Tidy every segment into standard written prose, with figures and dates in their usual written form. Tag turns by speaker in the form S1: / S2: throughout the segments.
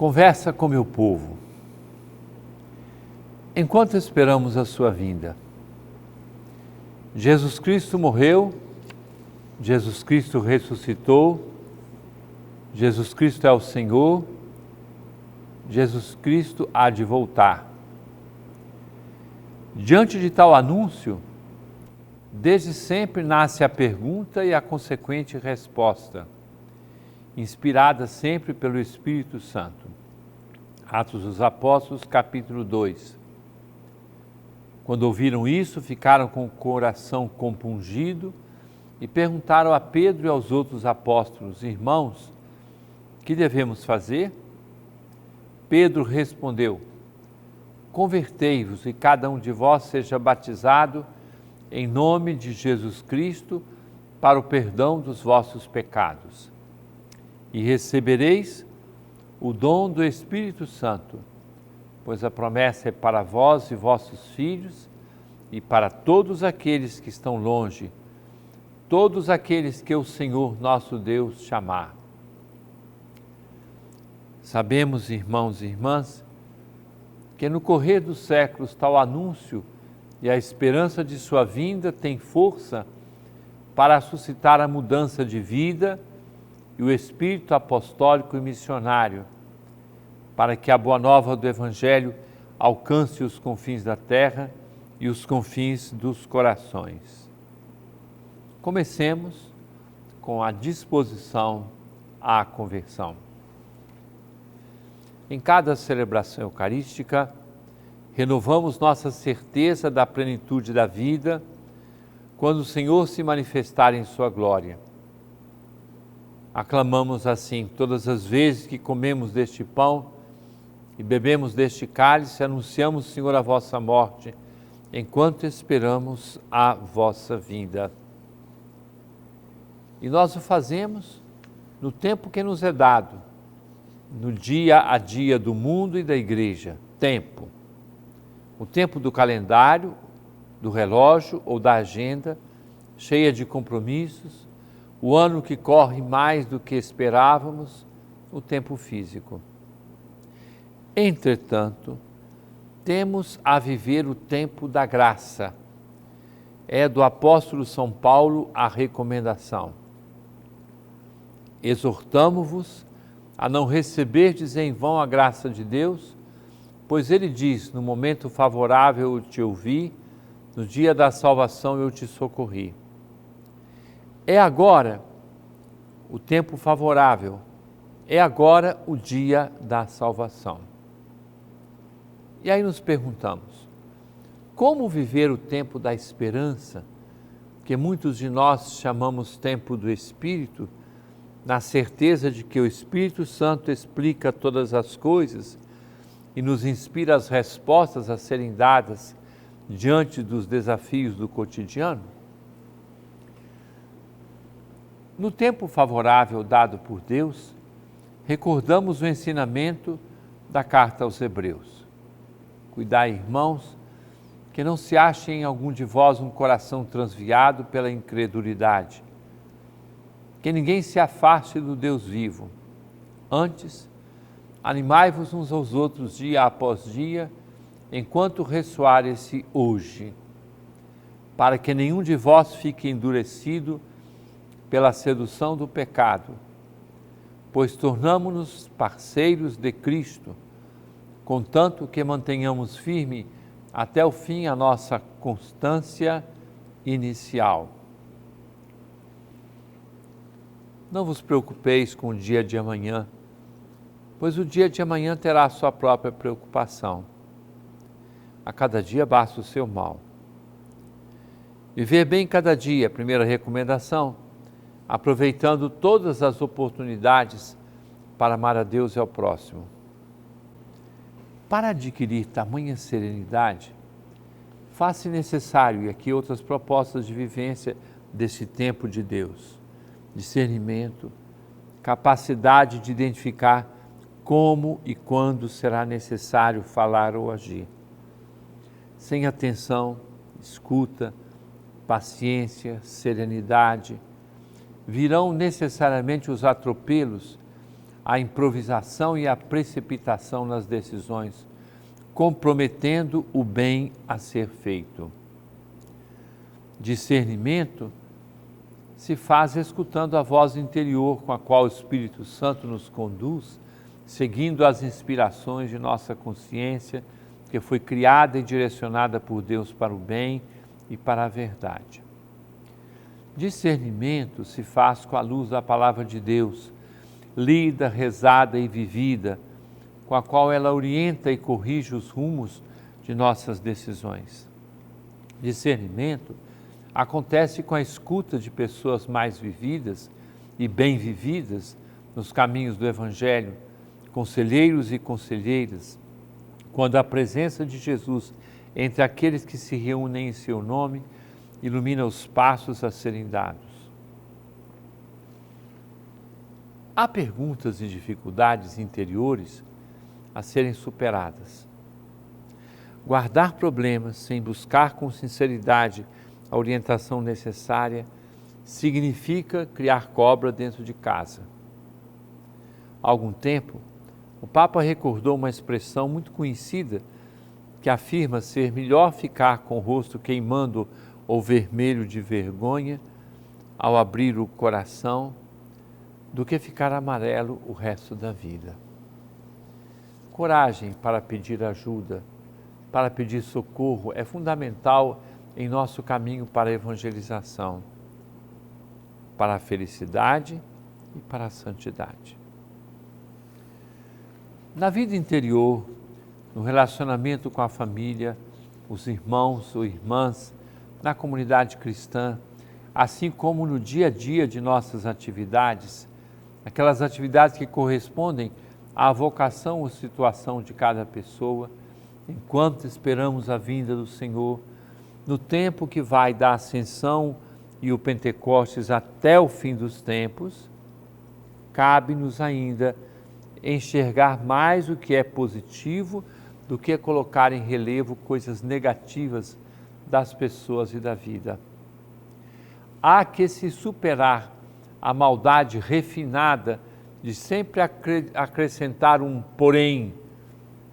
S1: Conversa com meu povo. Enquanto esperamos a sua vinda, Jesus Cristo morreu, Jesus Cristo ressuscitou, Jesus Cristo é o Senhor, Jesus Cristo há de voltar. Diante de tal anúncio, desde sempre nasce a pergunta e a consequente resposta, inspirada sempre pelo Espírito Santo. Atos dos Apóstolos, capítulo 2. Quando ouviram isso, ficaram com o coração compungido e perguntaram a Pedro e aos outros apóstolos: Irmãos, que devemos fazer? Pedro respondeu: Convertei-vos e cada um de vós seja batizado em nome de Jesus Cristo para o perdão dos vossos pecados. E recebereis o dom do Espírito Santo, pois a promessa é para vós e vossos filhos e para todos aqueles que estão longe, todos aqueles que o Senhor nosso Deus chamar. Sabemos, irmãos e irmãs, que no correr dos séculos tal anúncio e a esperança de sua vinda tem força para suscitar a mudança de vida e o espírito apostólico e missionário, para que a boa nova do Evangelho alcance os confins da terra e os confins dos corações. Comecemos com a disposição à conversão. Em cada celebração eucarística, renovamos nossa certeza da plenitude da vida quando o Senhor se manifestar em sua glória. Aclamamos assim todas as vezes que comemos deste pão e bebemos deste cálice, anunciamos, Senhor, a vossa morte, enquanto esperamos a vossa vinda. E nós o fazemos no tempo que nos é dado, no dia a dia do mundo e da igreja. Tempo. O tempo do calendário, do relógio ou da agenda, cheia de compromissos, o ano que corre mais do que esperávamos, o tempo físico. Entretanto, temos a viver o tempo da graça. É do apóstolo São Paulo a recomendação. Exortamo-vos a não receberdes em vão a graça de Deus, pois ele diz: no momento favorável eu te ouvi, no dia da salvação eu te socorri. É agora o tempo favorável, é agora o dia da salvação. E aí nos perguntamos, como viver o tempo da esperança, que muitos de nós chamamos tempo do Espírito, na certeza de que o Espírito Santo explica todas as coisas e nos inspira as respostas a serem dadas diante dos desafios do cotidiano? No tempo favorável dado por Deus, recordamos o ensinamento da carta aos Hebreus. Cuidai, irmãos, que não se ache em algum de vós um coração transviado pela incredulidade, que ninguém se afaste do Deus vivo. Antes, animai-vos uns aos outros dia após dia, enquanto ressoar esse hoje, para que nenhum de vós fique endurecido pela sedução do pecado, pois tornamo-nos parceiros de Cristo, contanto que mantenhamos firme até o fim a nossa constância inicial. Não vos preocupeis com o dia de amanhã, pois o dia de amanhã terá a sua própria preocupação. A cada dia basta o seu mal. Viver bem cada dia, primeira recomendação, aproveitando todas as oportunidades para amar a Deus e ao próximo. Para adquirir tamanha serenidade, faz-se necessário, e aqui outras propostas de vivência desse tempo de Deus: discernimento, capacidade de identificar como e quando será necessário falar ou agir. Sem atenção, escuta, paciência, serenidade, virão necessariamente os atropelos, a improvisação e a precipitação nas decisões, comprometendo o bem a ser feito. Discernimento se faz escutando a voz interior com a qual o Espírito Santo nos conduz, seguindo as inspirações de nossa consciência, que foi criada e direcionada por Deus para o bem e para a verdade. Discernimento se faz com a luz da Palavra de Deus, lida, rezada e vivida, com a qual ela orienta e corrige os rumos de nossas decisões. Discernimento acontece com a escuta de pessoas mais vividas e bem vividas nos caminhos do Evangelho, conselheiros e conselheiras, quando a presença de Jesus entre aqueles que se reúnem em seu nome ilumina os passos a serem dados. Há perguntas e dificuldades interiores a serem superadas. Guardar problemas sem buscar com sinceridade a orientação necessária significa criar cobra dentro de casa. Há algum tempo, o Papa recordou uma expressão muito conhecida que afirma ser melhor ficar com o rosto queimando ou vermelho de vergonha ao abrir o coração do que ficar amarelo o resto da vida. Coragem para pedir ajuda, para pedir socorro é fundamental em nosso caminho para a evangelização, para a felicidade e para a santidade. Na vida interior, no relacionamento com a família, os irmãos ou irmãs, na comunidade cristã, assim como no dia a dia de nossas atividades, aquelas atividades que correspondem à vocação ou situação de cada pessoa, enquanto esperamos a vinda do Senhor, no tempo que vai da Ascensão e o Pentecostes até o fim dos tempos, cabe-nos ainda enxergar mais o que é positivo do que colocar em relevo coisas negativas das pessoas e da vida. Há que se superar a maldade refinada de sempre acrescentar um porém,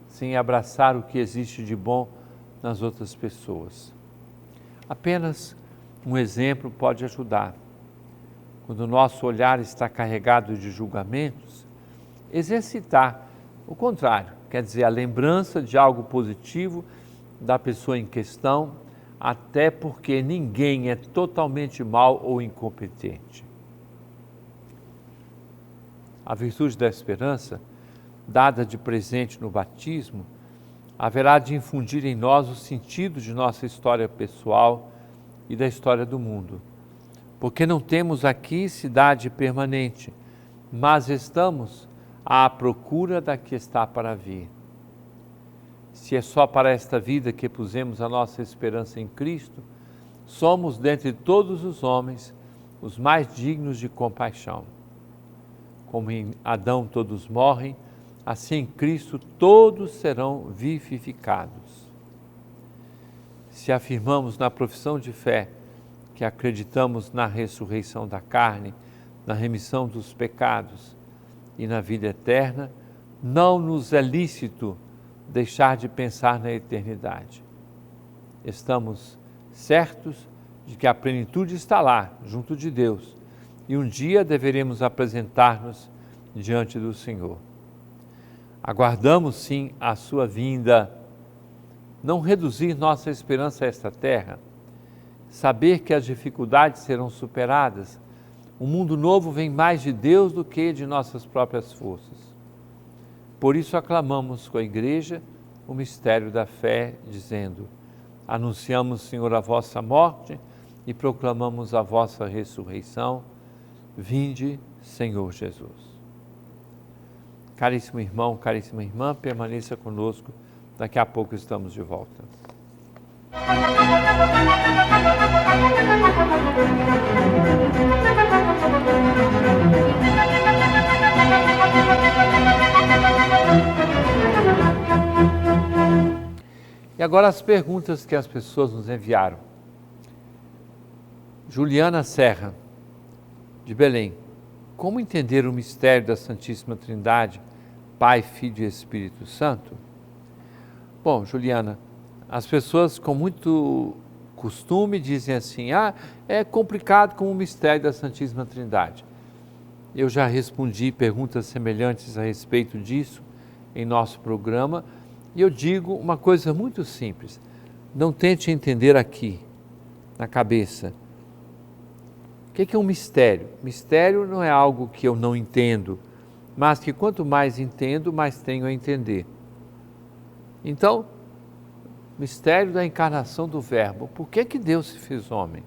S1: sem abraçar o que existe de bom nas outras pessoas. Apenas um exemplo pode ajudar. Quando o nosso olhar está carregado de julgamentos, exercitar o contrário, quer dizer, a lembrança de algo positivo da pessoa em questão, até porque ninguém é totalmente mau ou incompetente. A virtude da esperança, dada de presente no batismo, haverá de infundir em nós o sentido de nossa história pessoal e da história do mundo. Porque não temos aqui cidade permanente, mas estamos à procura da que está para vir. Se é só para esta vida que pusemos a nossa esperança em Cristo, somos, dentre todos os homens, os mais dignos de compaixão. Como em Adão todos morrem, assim em Cristo todos serão vivificados. Se afirmamos na profissão de fé que acreditamos na ressurreição da carne, na remissão dos pecados e na vida eterna, não nos é lícito deixar de pensar na eternidade. Estamos certos de que a plenitude está lá, junto de Deus, e um dia deveremos apresentar-nos diante do Senhor. Aguardamos sim a sua vinda, não reduzir nossa esperança a esta terra, saber que as dificuldades serão superadas. Um mundo novo vem mais de Deus do que de nossas próprias forças. Por isso aclamamos com a Igreja o mistério da fé, dizendo: anunciamos, Senhor, a vossa morte e proclamamos a vossa ressurreição. Vinde, Senhor Jesus. Caríssimo irmão, caríssima irmã, permaneça conosco. Daqui a pouco estamos de volta. E agora as perguntas que as pessoas nos enviaram. Juliana Serra, de Belém. Como entender o mistério da Santíssima Trindade, Pai, Filho e Espírito Santo? Bom, Juliana, as pessoas com muito costume dizem assim, é complicado como o mistério da Santíssima Trindade. Eu já respondi perguntas semelhantes a respeito disso em nosso programa e eu digo uma coisa muito simples, não tente entender aqui, na cabeça. O que é um mistério? Mistério não é algo que eu não entendo, mas que quanto mais entendo, mais tenho a entender. Então, mistério da encarnação do Verbo. Por que Deus se fez homem?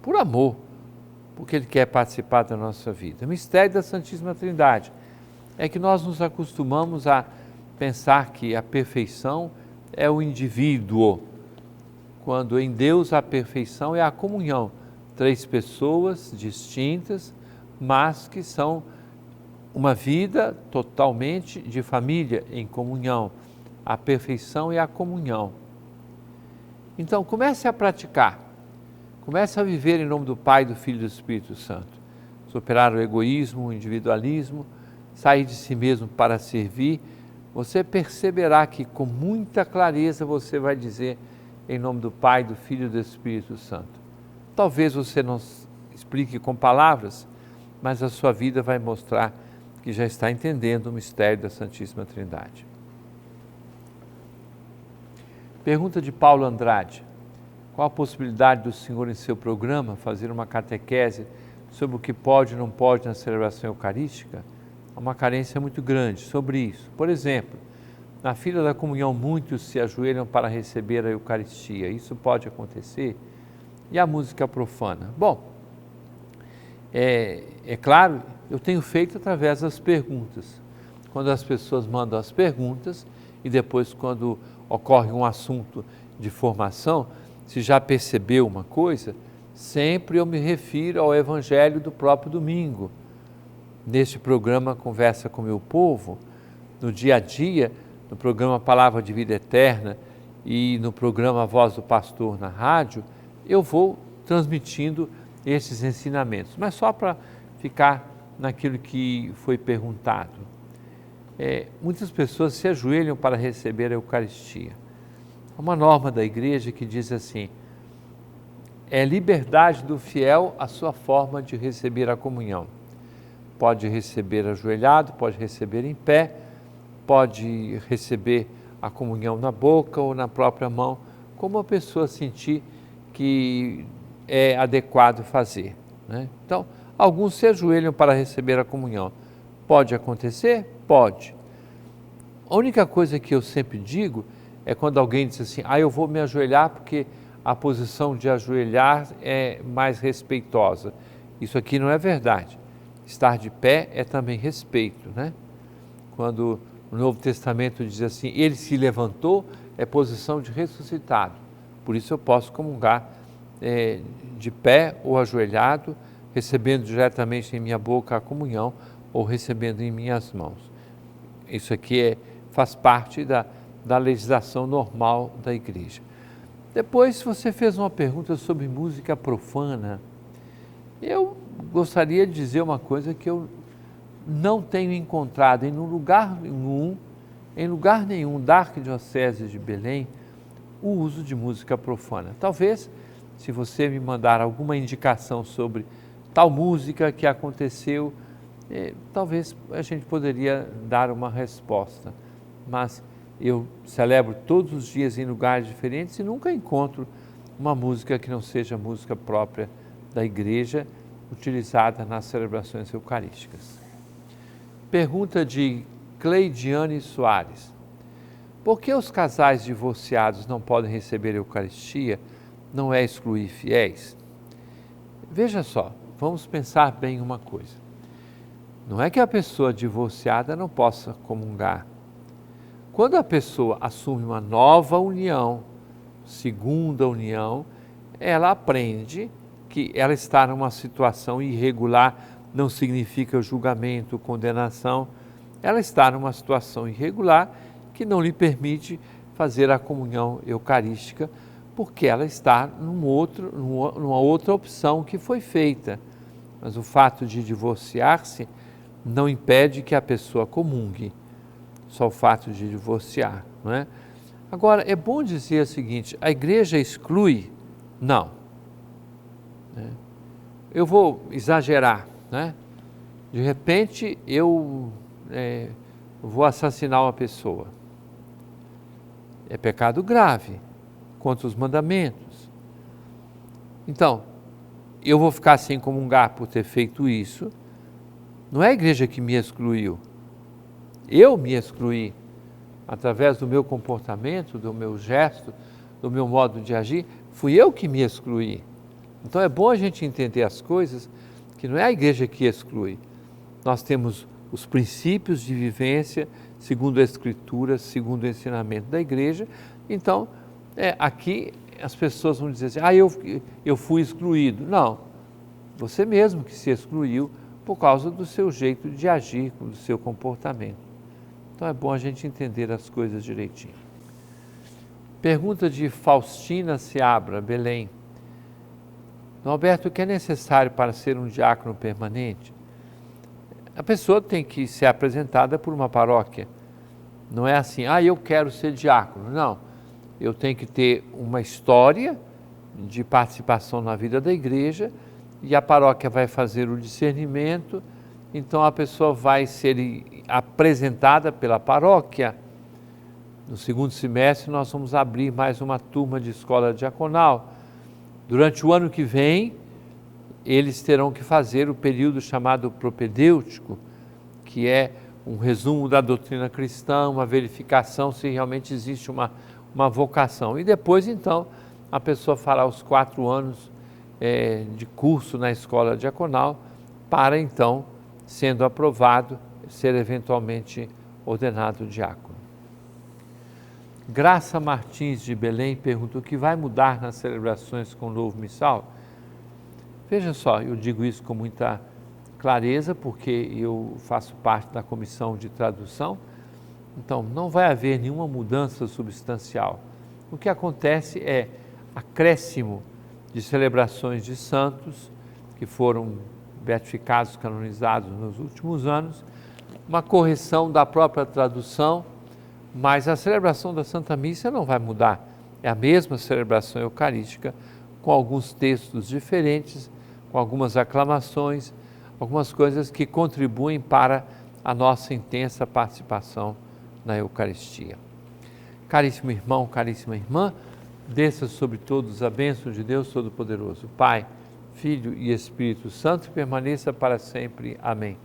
S1: Por amor, porque Ele quer participar da nossa vida. O mistério da Santíssima Trindade é que nós nos acostumamos a pensar que a perfeição é o indivíduo, quando em Deus a perfeição é a comunhão. 3 pessoas distintas, mas que são uma vida totalmente de família em comunhão. A perfeição é a comunhão. Então, comece a praticar, comece a viver em nome do Pai, do Filho e do Espírito Santo. Superar o egoísmo, o individualismo, sair de si mesmo para servir. Você perceberá que com muita clareza você vai dizer em nome do Pai, do Filho e do Espírito Santo. Talvez você não explique com palavras, mas a sua vida vai mostrar que já está entendendo o mistério da Santíssima Trindade. Pergunta de Paulo Andrade. Qual a possibilidade do Senhor em seu programa fazer uma catequese sobre o que pode e não pode na celebração eucarística? Há uma carência muito grande sobre isso. Por exemplo, na fila da comunhão muitos se ajoelham para receber a Eucaristia. Isso pode acontecer? E a música profana? Bom, é claro, eu tenho feito através das perguntas. Quando as pessoas mandam as perguntas e depois quando ocorre um assunto de formação, se já percebeu uma coisa, sempre eu me refiro ao Evangelho do próprio domingo. Neste programa Conversa com Meu Povo, no dia a dia, no programa Palavra de Vida Eterna e no programa Voz do Pastor na rádio, eu vou transmitindo esses ensinamentos, mas só para ficar naquilo que foi perguntado. Muitas pessoas se ajoelham para receber a Eucaristia. Há uma norma da igreja que diz assim, é liberdade do fiel a sua forma de receber a comunhão. Pode receber ajoelhado, pode receber em pé, pode receber a comunhão na boca ou na própria mão, como a pessoa sentir que é adequado fazer, né? Então, alguns se ajoelham para receber a comunhão. Pode acontecer? Pode. A única coisa que eu sempre digo é quando alguém diz assim, eu vou me ajoelhar porque a posição de ajoelhar é mais respeitosa. Isso aqui não é verdade. Estar de pé é também respeito, né? Quando o Novo Testamento diz assim, ele se levantou, é posição de ressuscitado. Por isso eu posso comungar de pé ou ajoelhado, recebendo diretamente em minha boca a comunhão ou recebendo em minhas mãos. Isso aqui faz parte da legislação normal da igreja. Depois, você fez uma pergunta sobre música profana. Eu gostaria de dizer uma coisa que eu não tenho encontrado em lugar nenhum da Arquidiocese de Belém, o uso de música profana. Talvez, se você me mandar alguma indicação sobre tal música que aconteceu, talvez a gente poderia dar uma resposta. Mas eu celebro todos os dias em lugares diferentes e nunca encontro uma música que não seja música própria da igreja, utilizada nas celebrações eucarísticas. Pergunta de Cleidiane Soares. Por que os casais divorciados não podem receber a Eucaristia? Não é excluir fiéis? Veja só, vamos pensar bem uma coisa. Não é que a pessoa divorciada não possa comungar. Quando a pessoa assume uma nova união, segunda união, ela aprende que ela está numa situação irregular, não significa julgamento, condenação. Ela está numa situação irregular que não lhe permite fazer a comunhão eucarística, porque ela está numa outra opção que foi feita. Mas o fato de divorciar-se não impede que a pessoa comungue, só o fato de divorciar, não é? Agora, é bom dizer o seguinte, a igreja exclui? Não. Eu vou exagerar, né? De repente, eu vou assassinar uma pessoa. É pecado grave, contra os mandamentos. Então, eu vou ficar sem comungar por ter feito isso. Não é a igreja que me excluiu. Eu me excluí através do meu comportamento, do meu gesto, do meu modo de agir. Fui eu que me excluí. Então é bom a gente entender as coisas, que não é a igreja que exclui. Nós temos os princípios de vivência, segundo a Escritura, segundo o ensinamento da igreja. Então, aqui as pessoas vão dizer assim, eu fui excluído. Não, você mesmo que se excluiu por causa do seu jeito de agir, do seu comportamento. Então é bom a gente entender as coisas direitinho. Pergunta de Faustina Seabra, Belém. Alberto, o que é necessário para ser um diácono permanente? A pessoa tem que ser apresentada por uma paróquia. Não é assim, eu quero ser diácono. Não, eu tenho que ter uma história de participação na vida da igreja e a paróquia vai fazer o discernimento, então a pessoa vai ser apresentada pela paróquia. No segundo semestre nós vamos abrir mais uma turma de escola diaconal. Durante o ano que vem, eles terão que fazer o período chamado propedêutico, que é um resumo da doutrina cristã, uma verificação se realmente existe uma vocação. E depois, então, a pessoa fará os 4 anos de curso na escola diaconal, para então, sendo aprovado, ser eventualmente ordenado diácono. Graça Martins de Belém perguntou o que vai mudar nas celebrações com o novo missal. Veja só, eu digo isso com muita clareza, porque eu faço parte da comissão de tradução, então não vai haver nenhuma mudança substancial. O que acontece é acréscimo de celebrações de santos que foram beatificados, canonizados nos últimos anos, uma correção da própria tradução, mas a celebração da Santa Missa não vai mudar. É a mesma celebração eucarística, com alguns textos diferentes, com algumas aclamações, algumas coisas que contribuem para a nossa intensa participação na Eucaristia. Caríssimo irmão, caríssima irmã, desça sobre todos a bênção de Deus Todo-Poderoso, Pai, Filho e Espírito Santo, e permaneça para sempre. Amém.